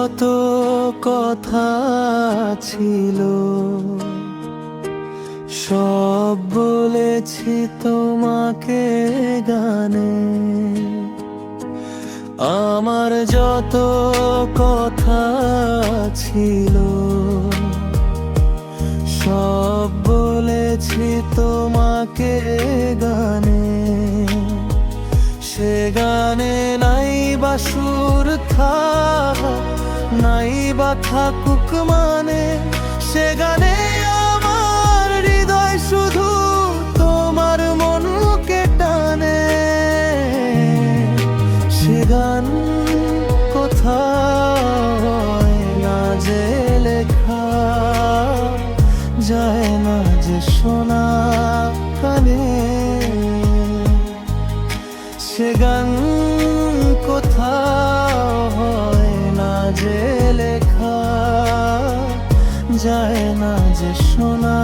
যত কথা ছিল সব বলেছি তোমাকে গানে। আমার যত কথা ছিল সব বলেছি তোমাকে গানে। সে গানে নাই বা সুর থাক, নাই বা থাকুক মানে, সে গানে আমার হৃদয় শুধু তোমার মনকে টানে। সে গান কোথায় না যে লেখা যায় না যে শোনা কানে। সে গান কোথাও হয় না যে লেখা যায় না যে শোনা